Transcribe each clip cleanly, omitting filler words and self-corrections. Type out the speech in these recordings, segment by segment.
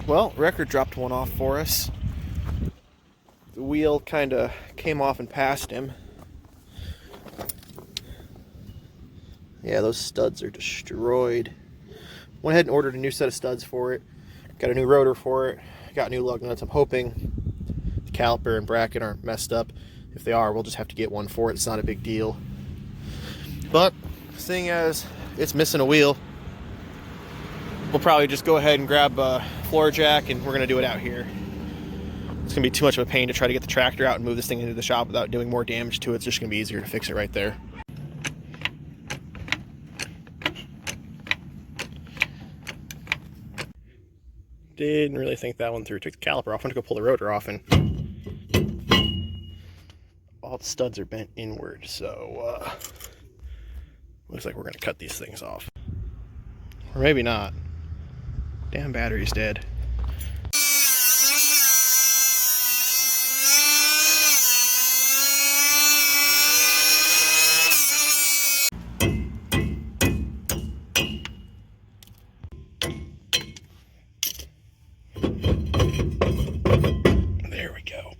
Well, Record dropped one off for us. The wheel kind of came off and passed him. Yeah, those studs are destroyed. Went ahead and ordered a new set of studs for it. Got a new rotor for it. Got new lug nuts. I'm hoping the caliper and bracket aren't messed up. If they are, we'll just have to get one for it. It's not a big deal. But seeing as it's missing a wheel, we'll probably just go ahead and grab a floor jack and we're going to do it out here. It's going to be too much of a pain to try to get the tractor out and move this thing into the shop without doing more damage to it. It's just going to be easier to fix it right there. Didn't really think that one through. Took the caliper off. Went to go pull the rotor off and all the studs are bent inward. So looks like we're going to cut these things off. Or maybe not. Damn battery's dead. There we go.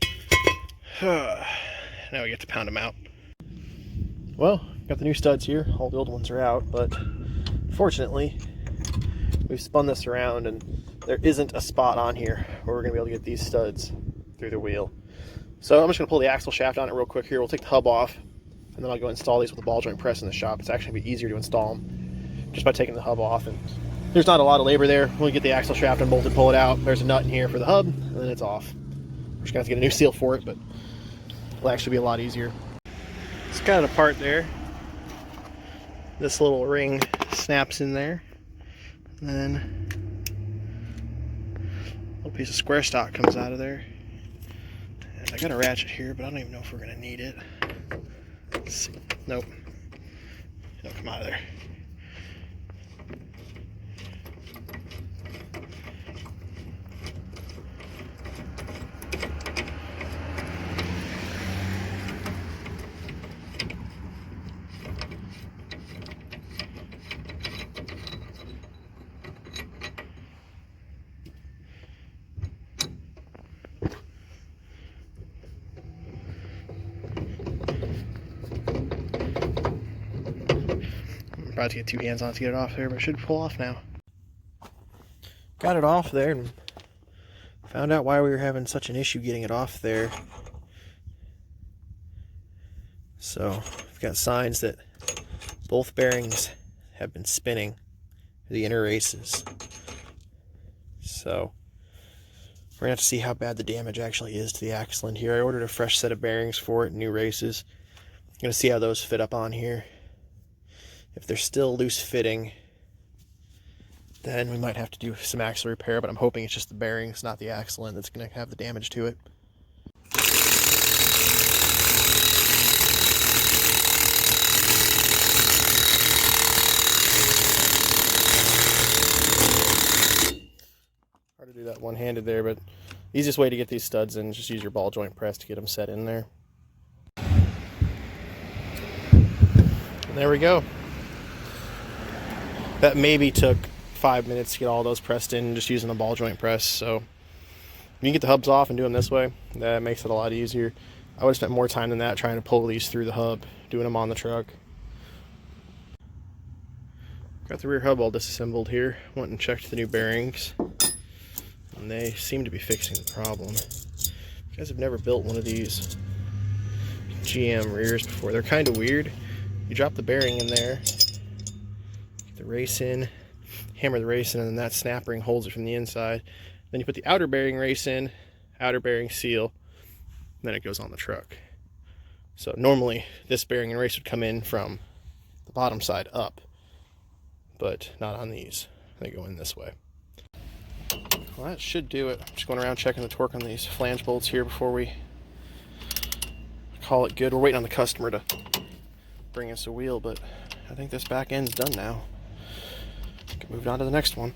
Now we get to pound them out. Well, got the new studs here. All the old ones are out, but fortunately, we've spun this around and there isn't a spot on here where we're going to be able to get these studs through the wheel. So I'm just going to pull the axle shaft on it real quick here. We'll take the hub off and then I'll go install these with a ball joint press in the shop. It's actually going to be easier to install them just by taking the hub off. And there's not a lot of labor there. When we get the axle shaft unbolted, pull it out. There's a nut in here for the hub and then it's off. We're just going to have to get a new seal for it, but it'll actually be a lot easier. It's got it apart there. This little ring snaps in there. And then a little piece of square stock comes out of there. And I got a ratchet here, but I don't even know if we're going to need it. Let's see. Nope. It'll come out of there. I'm about to get two hands on it to get it off there, but it should pull off now. Got it off there and found out why we were having such an issue getting it off there. So we've got signs that both bearings have been spinning the inner races. So we're gonna have to see how bad the damage actually is to the axle in here. I ordered a fresh set of bearings for it, new races. I'm gonna see how those fit up on here. If they're still loose fitting, then we might have to do some axle repair, but I'm hoping it's just the bearings, not the axle end, that's going to have the damage to it. Hard to do that one-handed there, but the easiest way to get these studs in is just use your ball joint press to get them set in there. And there we go. That maybe took 5 minutes to get all those pressed in just using a ball joint press. So you can get the hubs off and do them this way. That makes it a lot easier. I would have spent more time than that trying to pull these through the hub, doing them on the truck. Got the rear hub all disassembled here. Went and checked the new bearings, and they seem to be fixing the problem. You guys have never built one of these GM rears before. They're kind of weird. You drop the bearing in there, the race in, hammer the race in, and then that snap ring holds it from the inside. Then you put the outer bearing race in, outer bearing seal, and then it goes on the truck. So normally this bearing and race would come in from the bottom side up, but not on these. They go in this way. Well, that should do it. I'm just going around checking the torque on these flange bolts here before we call it good. We're waiting on the customer to bring us a wheel, but I think this back end's done now. Moved on to the next one.